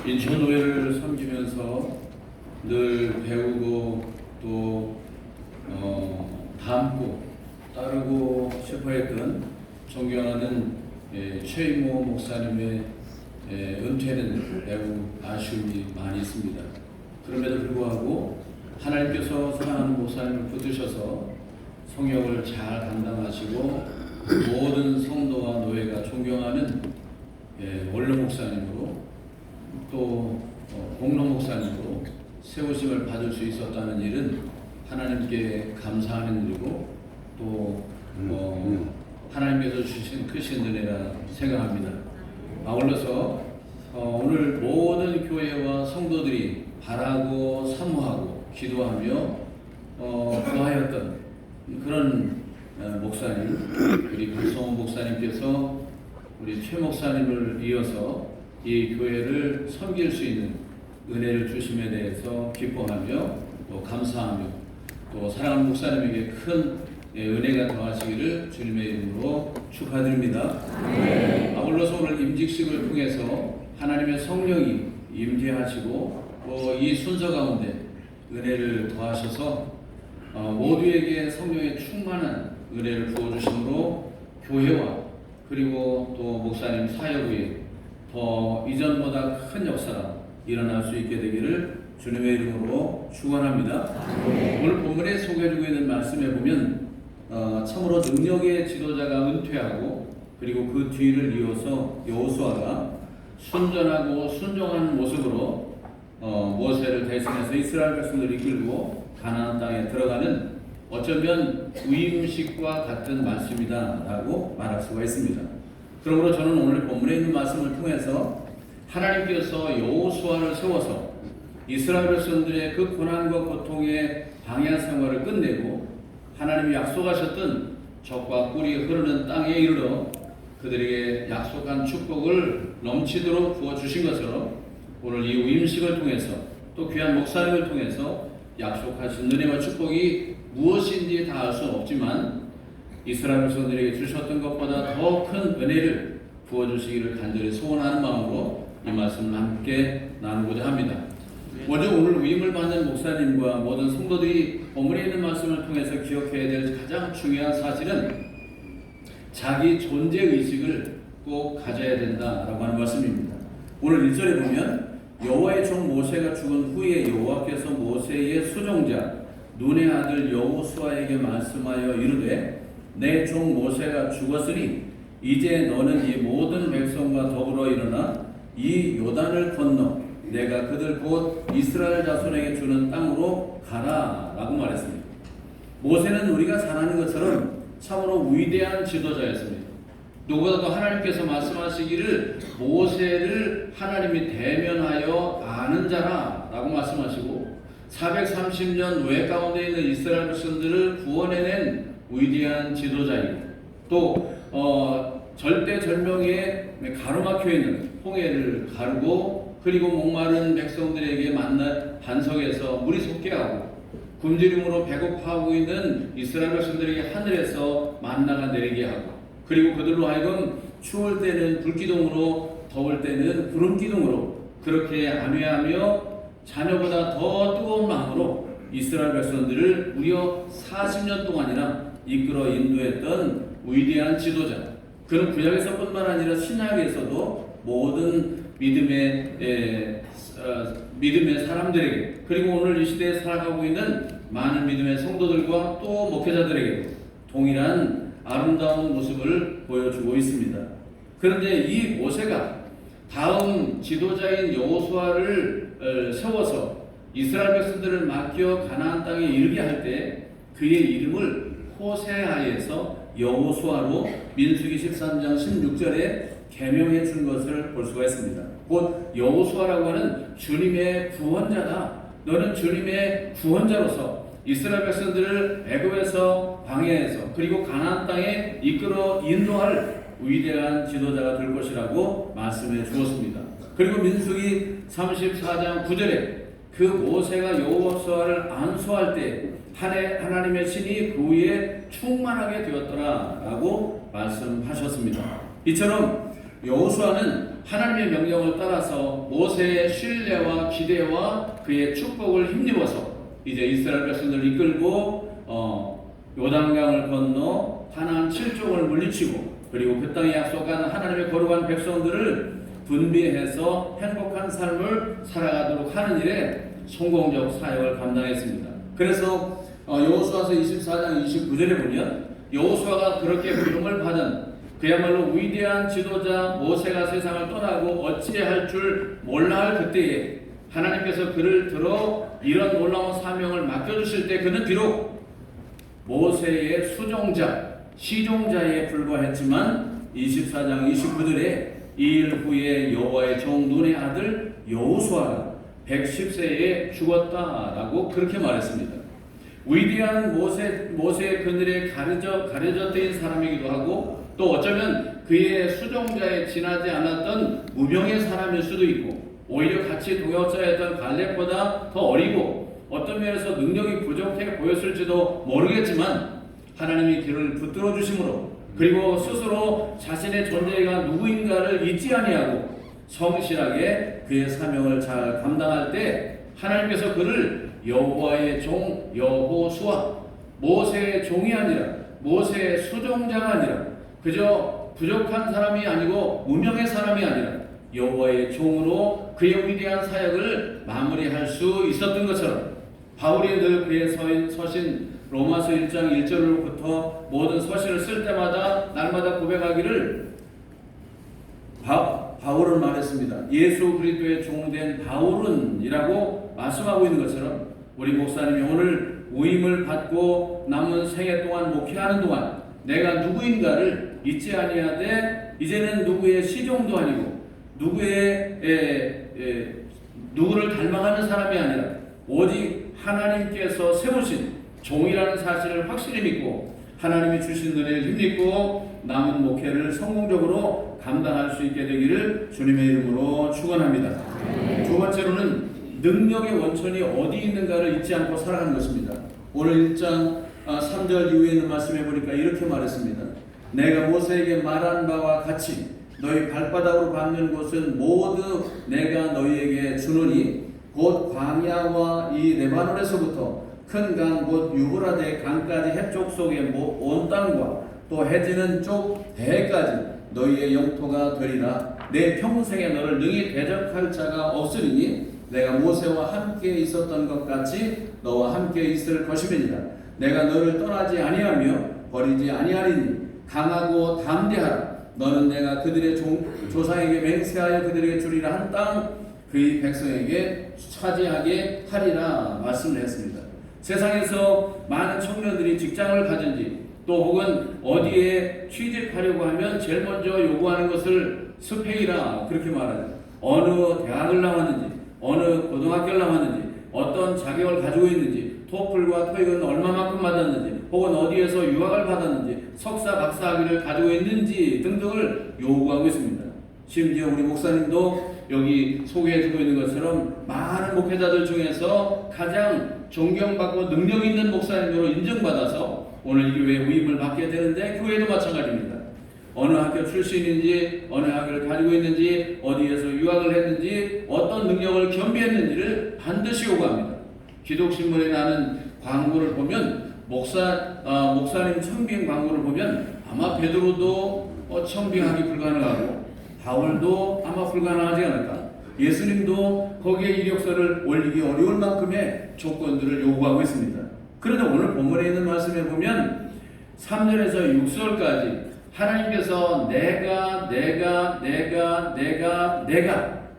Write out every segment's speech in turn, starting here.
인천노회를 섬기면서 늘 배우고 또 닮고 따르고 싶어했던 존경하는 최인모 목사님의 은퇴는 매우 아쉬움이 많이 있습니다. 그럼에도 불구하고 하나님께서 사랑하는 목사님을 붙드셔서 성역을 잘 감당하시고 모든 성도와 노회가 존경하는 원로 목사님으로 또 공로 목사님으로 세우심을 받을 수 있었다는 일은 하나님께 감사하는 일이고 또 하나님께서 주신 크신 은혜라 생각합니다. 아울러서 오늘 모든 교회와 성도들이 바라고 사모하고 기도하며 구하였던 그런 목사님, 우리 박성호 목사님께서 우리 최 목사님을 이어서 이 교회를 섬길 수 있는 은혜를 주심에 대해서 기뻐하며 또 감사하며 또 사랑하는 목사님에게 큰 은혜가 더하시기를 주님의 이름으로 축하드립니다. 아울러서 오늘 임직식을 통해서 하나님의 성령이 임재하시고 또 이 순서 가운데 은혜를 더하셔서 모두에게 성령의 충만한 은혜를 부어주심으로 교회와 그리고 또 목사님 사역 외에 더 이전보다 큰 역사가 일어날 수 있게 되기를 주님의 이름으로 축원합니다. 오늘 본문에 소개해주고 있는 말씀에 보면 참으로 능력의 지도자가 은퇴하고 그리고 그 뒤를 이어서 여호수아가 순전하고 순종한 모습으로 모세를 대신해서 이스라엘 백성들을 이끌고 가나안 땅에 들어가는 어쩌면 위임식과 같은 말씀이다라고 말할 수가 있습니다. 그러므로 저는 오늘 본문에 있는 말씀을 통해서 하나님께서 여호수아를 세워서 이스라엘 백성들의 그 고난과 고통의 방야 생활을 끝내고 하나님이 약속하셨던 적과 꿀이 흐르는 땅에 이르러 그들에게 약속한 축복을 넘치도록 부어주신 것처럼 오늘 이 위임식을 통해서 또 귀한 목사님을 통해서 약속하신 은혜와 축복이 무엇인지 다 알 수는 없지만 이스라엘 백성들에게 주셨던 것보다 더 큰 은혜를 부어주시기를 간절히 소원하는 마음으로 이 말씀을 함께 나누고자 합니다. 먼저 오늘 위임을 받는 목사님과 모든 성도들이 본문에 있는 말씀을 통해서 기억해야 될 가장 중요한 사실은 자기 존재의식을 꼭 가져야 된다라고 하는 말씀입니다. 오늘 1절에 보면 여호와의 종 모세가 죽은 후에 여호와께서 모세의 수종자 눈의 아들 여호수아에게 말씀하여 이르되 내 종 모세가 죽었으니 이제 너는 이 모든 백성과 더불어 일어나 이 요단을 건너 내가 그들 곧 이스라엘 자손에게 주는 땅으로 가라 라고 말했습니다. 모세는 우리가 잘 아는 것처럼 참으로 위대한 지도자였습니다. 누구보다도 하나님께서 말씀하시기를 모세를 하나님이 대면하여 아는 자라 라고 말씀하시고 430년 노예 가운데 있는 이스라엘 백성들을 구원해낸 위대한 지도자이고 또 절대절명에 가로막혀 있는 홍해를 가르고 그리고 목마른 백성들에게 만나 반석에서 물이 솟게 하고 굶주림으로 배고파하고 있는 이스라엘 백성들에게 하늘에서 만나가 내리게 하고 그리고 그들로 하여금 추울 때는 불기둥으로 더울 때는 구름기둥으로 그렇게 안위하며 자녀보다 더 뜨거운 마음으로 이스라엘 백성들을 무려 40년 동안이나 이끌어 인도했던 위대한 지도자. 그는 구약에서뿐만 아니라 신약에서도 모든 믿음의 사람들에게 그리고 오늘 이 시대에 살아가고 있는 많은 믿음의 성도들과 또 목회자들에게 동일한 아름다운 모습을 보여주고 있습니다. 그런데 이 모세가 다음 지도자인 여호수아를 세워서 이스라엘 백성들을 맡겨 가나안 땅에 이르게 할 때 그의 이름을 호세아에서 여호수아로 민수기 13장 16절에 개명해 준 것을 볼 수가 있습니다. 곧 여호수아라고 하는 주님의 구원자다. 너는 주님의 구원자로서 이스라엘 백성들을 애굽에서 광야에서 그리고 가나안 땅에 이끌어 인도할 위대한 지도자가 될 것이라고 말씀해 주었습니다. 그리고 민수기 34장 9절에 그 모세가 여호수아를 안수할 때 하나님의 신이 그 위에 충만하게 되었더라 라고 말씀하셨습니다. 이처럼 여호수아는 하나님의 명령을 따라서 모세의 신뢰와 기대와 그의 축복을 힘입어서 이제 이스라엘 백성들을 이끌고 요단강을 건너 가나안 7족을 물리치고 그리고 그 땅에 약속한 하나님의 거룩한 백성들을 분배해서 행복한 삶을 살아가도록 하는 일에 성공적 사역을 감당했습니다. 그래서 여호수아서 24장 29절에 보면 여호수아가 그렇게 부름을 받은 그야말로 위대한 지도자 모세가 세상을 떠나고 어찌할 줄 몰라 할 그때에 하나님께서 그를 들어 이런 놀라운 사명을 맡겨주실 때 그는 비록 모세의 수종자, 시종자에 불과했지만 24장 29절에 이 일 후에 여호와의 종 눈의 아들 여호수아가 110세에 죽었다라고 그렇게 말했습니다. 위대한 모세의 그늘에 가려졌던 사람이기도 하고 또 어쩌면 그의 수종자에 지나지 않았던 무명의 사람일 수도 있고 오히려 같이 동역자였던 갈렙보다 더 어리고 어떤 면에서 능력이 부족해 보였을지도 모르겠지만 하나님이 그를 붙들어 주심으로 그리고 스스로 자신의 존재가 누구인가를 잊지 아니하고 성실하게 그의 사명을 잘 감당할 때 하나님께서 그를 여호와의 종 여호수아 모세의 종이 아니라 모세의 수종자가 아니라 그저 부족한 사람이 아니고 무명의 사람이 아니라 여호와의 종으로 그의 위대한 사역을 마무리할 수 있었던 것처럼 바울이 늘 그의 서신 로마서 1장 1절로부터 모든 서신을 쓸 때마다 날마다 고백하기를 바울은 말했습니다. 예수 그리스도의 종된 바울은이라고 말씀하고 있는 것처럼 우리 목사님이 오늘 위임을 받고 남은 생애 동안 목회하는 동안 내가 누구인가를 잊지 아니하되 이제는 누구의 시종도 아니고 누구를 닮아가는 사람이 아니라 오직 하나님께서 세우신 종이라는 사실을 확실히 믿고 하나님이 주신 은혜를 힘입고 남은 목회를 성공적으로 감당할 수 있게 되기를 주님의 이름으로 축원합니다. 두 번째로는 능력의 원천이 어디 있는가를 잊지 않고 살아가는 것입니다. 오늘 1장 3절 이후에 있는 말씀해 보니까 이렇게 말했습니다. 내가 모세에게 말한 바와 같이 너희 발바닥으로 밟는 곳은 모두 내가 너희에게 주노니 곧 광야와 이 레바논에서부터 큰 강 곧 유브라데 강까지 해쪽 속의 온 땅과 또 해지는 쪽 대해까지 너희의 영토가 되리라. 내 평생에 너를 능히 대적할 자가 없으리니 내가 모세와 함께 있었던 것 같이 너와 함께 있을 것임이니라. 내가 너를 떠나지 아니하며 버리지 아니하리니 강하고 담대하라. 너는 내가 그들의 조상에게 맹세하여 그들에게 주리라 한 땅 그의 백성에게 차지하게 하리라 말씀을 했습니다. 세상에서 많은 청년들이 직장을 가진지 또 혹은 어디에 취직하려고 하면 제일 먼저 요구하는 것을 스펙이라 그렇게 말하죠. 어느 대학을 나왔는지 어느 고등학교를 나왔는지 어떤 자격을 가지고 있는지 토플과 토익은 얼마만큼 받았는지 혹은 어디에서 유학을 받았는지 석사 박사 학위를 가지고 있는지 등등을 요구하고 있습니다. 심지어 우리 목사님도 여기 소개해주고 있는 것처럼 많은 목회자들 중에서 가장 존경받고 능력 있는 목사님으로 인정받아서 오늘 이 교회에 위임을 받게 되는데 교회도 마찬가지입니다. 어느 학교 출신인지 어느 학교를 가지고 있는지 어디에서 유학을 했는지 어떤 능력을 겸비했는지를 반드시 요구합니다. 기독신문에 나는 광고를 보면 목사님 청빙 광고를 보면 아마 베드로도 청빙하기 불가능하고 바울도 아마 불가능하지 않을까. 예수님도 거기에 이력서를 올리기 어려울 만큼의 조건들을 요구하고 있습니다. 그런데 오늘 본문에 있는 말씀에 보면 3절에서 6절까지 하나님께서 내가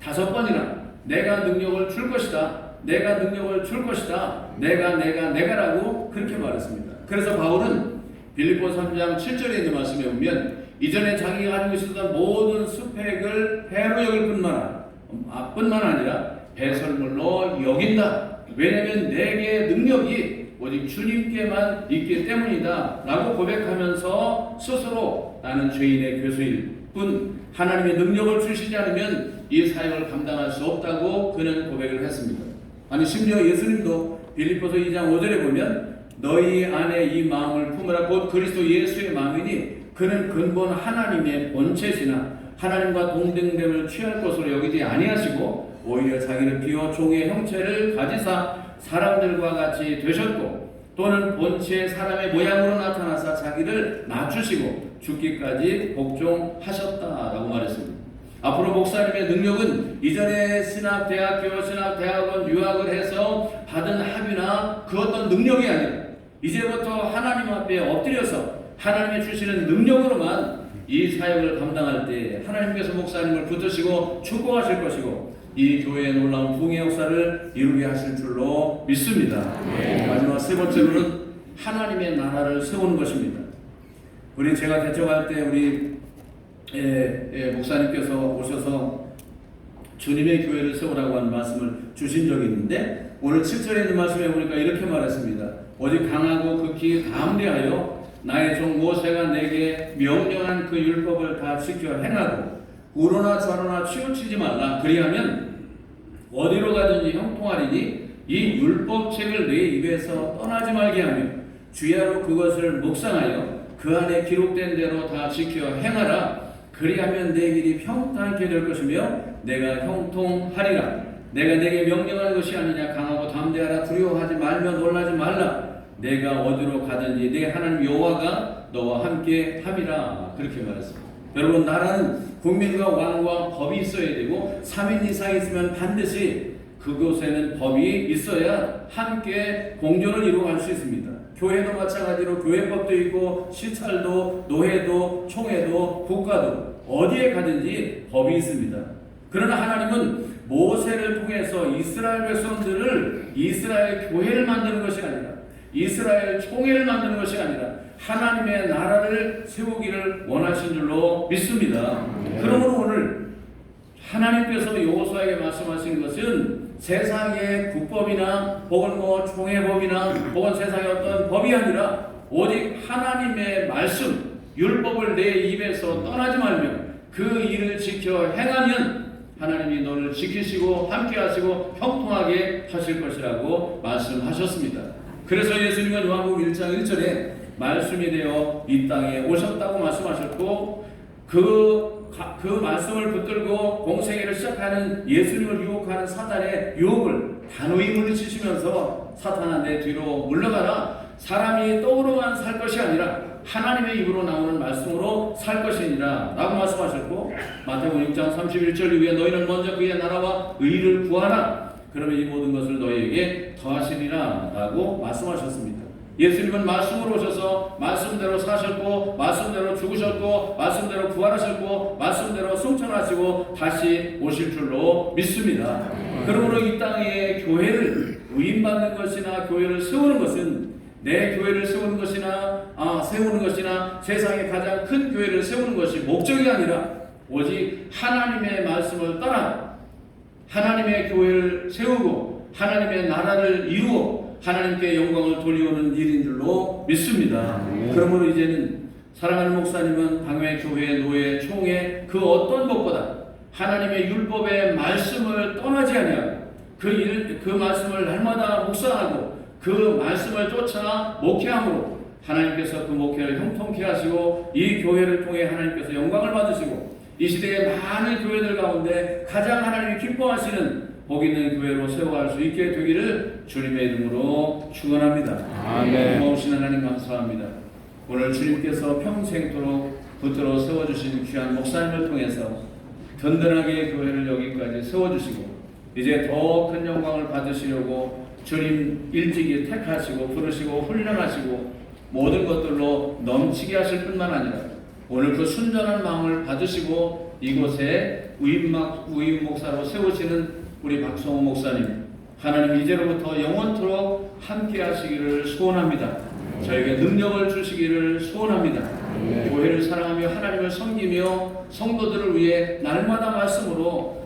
5번이나 내가 능력을 줄 것이다. 내가 능력을 줄 것이다. 내가라고 그렇게 말했습니다. 그래서 바울은 빌립보 3장 7절에 있는 말씀에 보면 이전에 자기가 가지고 있었던 모든 스펙을 해로 여길 뿐만 아니라 배설물로 여긴다. 왜냐하면 내게 능력이 오직 주님께만 있기 때문이다 라고 고백하면서 스스로 나는 죄인의 교수일 뿐 하나님의 능력을 주시지 않으면 이 사역을 감당할 수 없다고 그는 고백을 했습니다. 아니 심지어 예수님도 빌립보서 2장 5절에 보면 너희 안에 이 마음을 품으라 곧 그리스도 예수의 마음이니 그는 근본 하나님의 본체시나 하나님과 동등됨을 취할 것으로 여기지 아니하시고 오히려 자기를 비워 종의 형체를 가지사 사람들과 같이 되셨고 또는 본체 사람의 모양으로 나타나사 자기를 낮추시고 죽기까지 복종하셨다라고 말했습니다. 앞으로 목사님의 능력은 이전에 신학대학교, 신학대학원 유학을 해서 받은 학위나 그 어떤 능력이 아니라 이제부터 하나님 앞에 엎드려서 하나님이 주시는 능력으로만 이 사역을 감당할 때 하나님께서 목사님을 붙드시고 축복하실 것이고 이 교회의 놀라운 부흥의 역사를 이루게 하실 줄로 믿습니다. 마지막 세 번째로는 하나님의 나라를 세우는 것입니다. 우리 제가 개척할 때 우리 목사님께서 오셔서 주님의 교회를 세우라고 하는 말씀을 주신 적이 있는데 오늘 7절에 있는 말씀에 보니까 이렇게 말했습니다. 오직 강하고 극히 담대하여 나의 종 모세가 내게 명령한 그 율법을 다 지켜 행하고 우로나 좌로나 치우치지 말라. 그리하면 어디로 가든지 형통하리니 이 율법책을 내 입에서 떠나지 말게 하며 주야로 그것을 묵상하여 그 안에 기록된 대로 다 지켜 행하라. 그리하면 내 길이 평탄하게 될 것이며 내가 형통하리라. 내가 내게 명령하는 것이 아니냐. 강하고 담대하라. 두려워하지 말며 놀라지 말라. 내가 어디로 가든지 내 하나님 여호와가 너와 함께 함이라. 그렇게 말했습니다. 여러분, 나라는 국민과 왕과 법이 있어야 되고 3인 이상 있으면 반드시 그곳에는 법이 있어야 함께 공존을 이루어갈 수 있습니다. 교회도 마찬가지로 교회법도 있고 시찰도 노회도 총회도 국가도 어디에 가든지 법이 있습니다. 그러나 하나님은 모세를 통해서 이스라엘 백성들을 이스라엘 교회를 만드는 것이 아니라 이스라엘 총회를 만드는 것이 아니라 하나님의 나라를 세우기를 원하신 줄로 믿습니다. 그러므로 오늘 하나님께서 여호수아에게 말씀하신 것은 세상의 국법이나 혹은 총회법이나 혹은 세상의 어떤 법이 아니라 오직 하나님의 말씀, 율법을 내 입에서 떠나지 말며 그 일을 지켜 행하면 하나님이 너를 지키시고 함께 하시고 형통하게 하실 것이라고 말씀하셨습니다. 그래서 예수님은 요한복음 1장 1절에 말씀이 되어 이 땅에 오셨다고 말씀하셨고 그 말씀을 붙들고 공생애를 시작하는 예수님을 유혹하는 사단의 유혹을 단호히 물리치시면서 사탄아 내 뒤로 물러가라. 사람이 떡으로만 살 것이 아니라 하나님의 입으로 나오는 말씀으로 살 것이니라 라고 말씀하셨고 마태복음 6장 31절 이후에 너희는 먼저 그의 나라와 의를 구하라. 그러면 이 모든 것을 너희에게 더하시리라 라고 말씀하셨습니다. 예수님은 말씀으로 오셔서 말씀대로 사셨고 말씀대로 죽으셨고 말씀대로 부활하셨고 말씀대로 승천하시고 다시 오실 줄로 믿습니다. 그러므로 이 땅에 교회를 위임받는 것이나 교회를 세우는 것은 내 교회를 세우는 것이나 세상의 가장 큰 교회를 세우는 것이 목적이 아니라 오직 하나님의 말씀을 따라 하나님의 교회를 세우고 하나님의 나라를 이루어 하나님께 영광을 돌려오는 일인 줄로 믿습니다. 그러므로 이제는 사랑하는 목사님은 당회, 교회, 노회, 총회 그 어떤 것보다 하나님의 율법의 말씀을 떠나지 아니하고 그 말씀을 날마다 묵상하고 그 말씀을 쫓아 목회함으로 하나님께서 그 목회를 형통케 하시고 이 교회를 통해 하나님께서 영광을 받으시고 이 시대의 많은 교회들 가운데 가장 하나님이 기뻐하시는 복 있는 교회로 세워갈 수 있게 되기를 주님의 이름으로 축원합니다. 아멘. 고마우신 하나님 감사합니다. 오늘 주님께서 평생토록 붙들어 세워주신 귀한 목사님을 통해서 든든하게 교회를 여기까지 세워주시고 이제 더 큰 영광을 받으시려고 주님 일찍이 택하시고 부르시고 훈련하시고 모든 것들로 넘치게 하실 뿐만 아니라 오늘 그 순전한 마음을 받으시고 이곳에 위임 목사로 세우시는 우리 박성호 목사님 하나님 이제로부터 영원토록 함께 하시기를 소원합니다. 저에게 능력을 주시기를 소원합니다. 교회를 사랑하며 하나님을 섬기며 성도들을 위해 날마다 말씀으로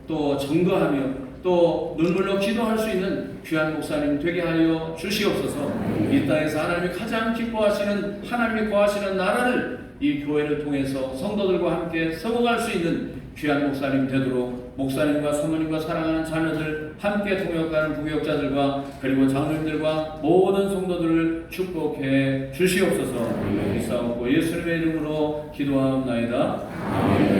또 증거하며 또 눈물로 기도할 수 있는 귀한 목사님 되게 하여 주시옵소서. 이 땅에서 하나님이 가장 기뻐하시는 하나님이 거하시는 나라를 이 교회를 통해서 성도들과 함께 세워갈 수 있는 귀한 목사님 되도록 목사님과 사모님과 사랑하는 자녀들 함께 통역하는 부교역자들과 그리고 장로님들과 모든 성도들을 축복해 주시옵소서. 있사옵고 예수님의 이름으로 기도하옵나이다. 아멘.